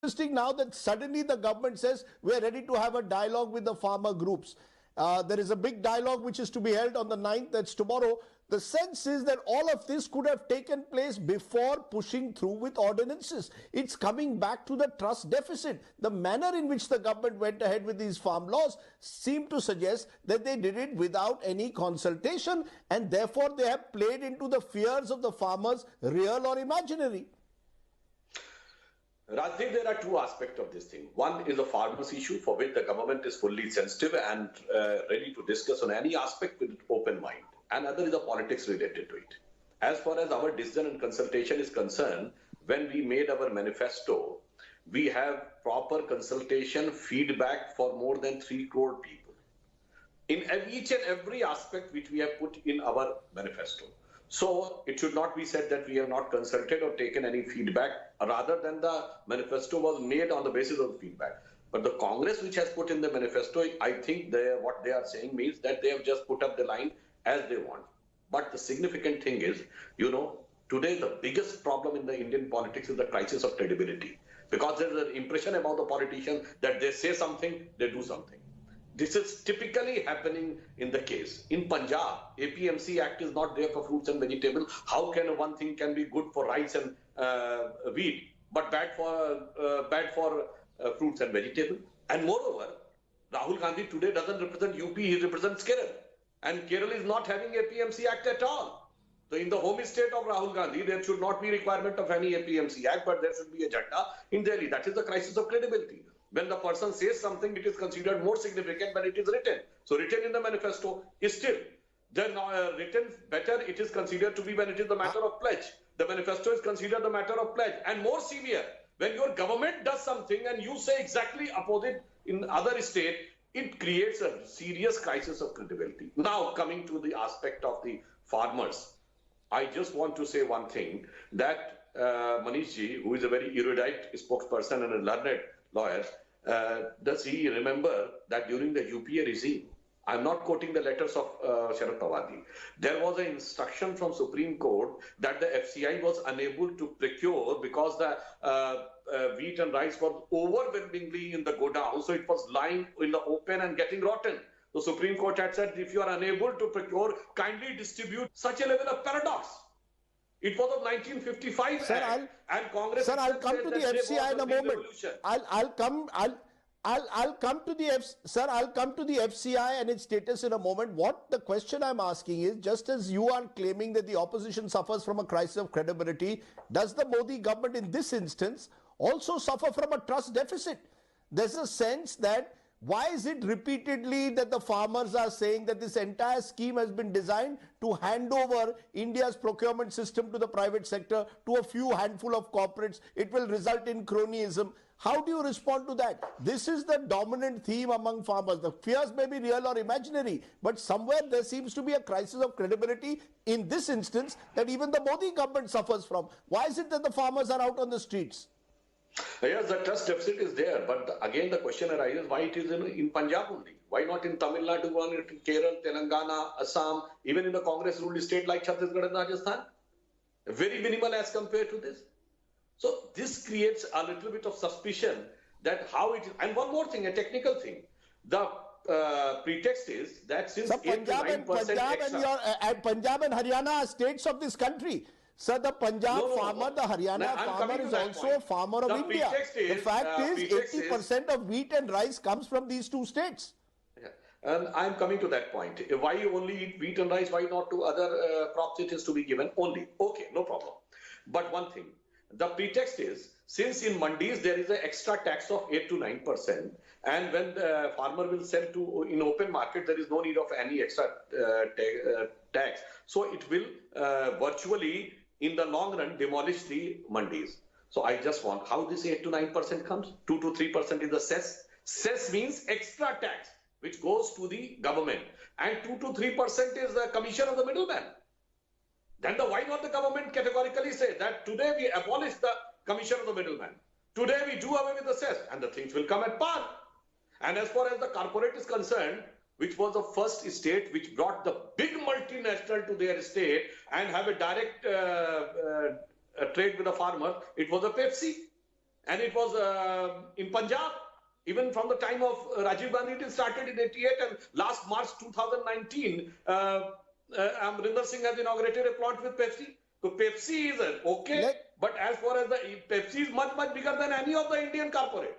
interesting now that suddenly the government says we're ready to have a dialogue with the farmer groups. There is a big dialogue which is to be held on the 9th, that's tomorrow. The sense is that all of this could have taken place before pushing through with ordinances. It's coming back to the trust deficit. The manner in which the government went ahead with these farm laws seemed to suggest that they did it without any consultation, and therefore they have played into the fears of the farmers, real or imaginary. Rajdeep, there are two aspects of this thing. One is a farmers issue for which the government is fully sensitive and ready to discuss on any aspect with open mind. Another is the politics related to it. As far as our decision and consultation is concerned, when we made our manifesto, we have proper consultation feedback for more than 3 crore people in each and every aspect which we have put in our manifesto. So it should not be said that we have not consulted or taken any feedback, rather than the manifesto was made on the basis of feedback. But the Congress which has put in the manifesto, I think what they are saying means that they have just put up the line as they want. But the significant thing is, today the biggest problem in the Indian politics is the crisis of credibility. Because there is an impression about the politicians that they say something, they do something. This is typically happening in the case. In Punjab, APMC Act is not there for fruits and vegetables. How can one thing can be good for rice and wheat, but bad for fruits and vegetables? And moreover, Rahul Gandhi today doesn't represent UP, he represents Kerala. And Kerala is not having APMC Act at all. So in the home state of Rahul Gandhi, there should not be requirement of any APMC Act, but there should be a agenda in Delhi. That is the crisis of credibility. When the person says something, it is considered more significant when it is written. So written in the manifesto is still. Then written better, it is considered to be when it is the matter of pledge. The manifesto is considered the matter of pledge. And more severe, when your government does something and you say exactly opposite in other state, it creates a serious crisis of credibility. Now, coming to the aspect of the farmers, I just want to say one thing, that Manish ji, who is a very erudite spokesperson and a learned lawyer, does he remember that during the UPA regime, I'm not quoting the letters of Sharad Pawar ji, there was an instruction from Supreme Court that the FCI was unable to procure because the wheat and rice was overwhelmingly in the godown, so it was lying in the open and getting rotten. The Supreme Court had said, if you are unable to procure, kindly distribute. Such a level of paradox. It was of 1955 Sir, Act, and Congress. Sir, I'll come to the FCI in a moment. I'll come to the FCI and its status in a moment. What the question I'm asking is, just as you are claiming that the opposition suffers from a crisis of credibility, does the Modi government in this instance also suffer from a trust deficit? There's a sense that why is it repeatedly that the farmers are saying that this entire scheme has been designed to hand over India's procurement system to the private sector, to a few handful of corporates? It will result in cronyism. How do you respond to that? This is the dominant theme among farmers. The fears may be real or imaginary, but somewhere there seems to be a crisis of credibility in this instance that even the Modi government suffers from. Why is it that the farmers are out on the streets? Yes, the trust deficit is there, but again the question arises why it is in Punjab only. Why not in Tamil Nadu, in Kerala, Telangana, Assam, even in the Congress-ruled state like Chhattisgarh and Rajasthan? Very minimal as compared to this. So this creates a little bit of suspicion that how it is. And one more thing, a technical thing. The pretext is that since so Punjab and Haryana are states of this country. Sir, the Punjab farmer, the Haryana farmer is also a farmer of India. The fact is 80% of wheat and rice comes from these two states. Yeah. And I'm coming to that point. Why only eat wheat and rice? Why not to other crops it is to be given only? Okay, no problem. But one thing, the pretext is, since in mandis there is an extra tax of 8 to 9%, and when the farmer will sell to in open market, there is no need of any extra tax. So it will virtually, in the long run, demolish the mandis. So I just want, how this 8 to 9% comes? 2 to 3% is the cess. Cess means extra tax, which goes to the government. And 2 to 3% is the commission of the middleman. Then why not the government categorically say that today we abolish the commission of the middleman. Today we do away with the cess, and the things will come at par. And as far as the corporate is concerned, which was the first state which brought the big multinational to their state and have a direct trade with the farmer, it was a Pepsi. and it was in Punjab. Even from the time of Rajiv Gandhi, it started in 88, and last March 2019, Amrinder Singh has inaugurated a plant with Pepsi. So Pepsi is okay, but as far as the Pepsi is much bigger than any of the Indian corporate.